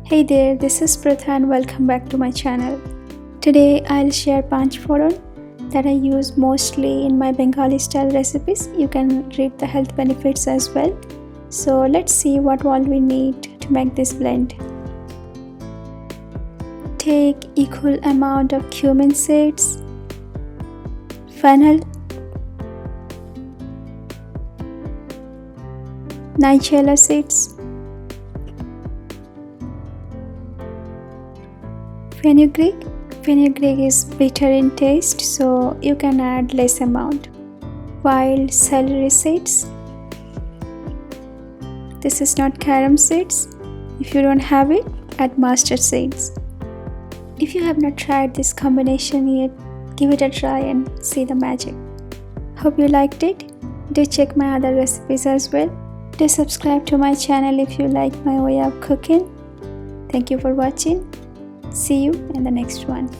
Hey there, this is Pritha and welcome back to my channel. Today I'll share Panchforon that I use mostly in my Bengali style recipes. You can read the health benefits as well. So let's see what all we need to make this blend. Take equal amount of cumin seeds, fennel, Nigella seeds, Fenugreek. Fenugreek is bitter in taste, so you can add less amount. While celery seeds. This is not carom seeds. If you don't have it, add mustard seeds. If you have not tried this combination yet, give it a try and see the magic. Hope you liked it. Do check my other recipes as well. Do subscribe to my channel if you like my way of cooking. Thank you for watching. See you in the next one.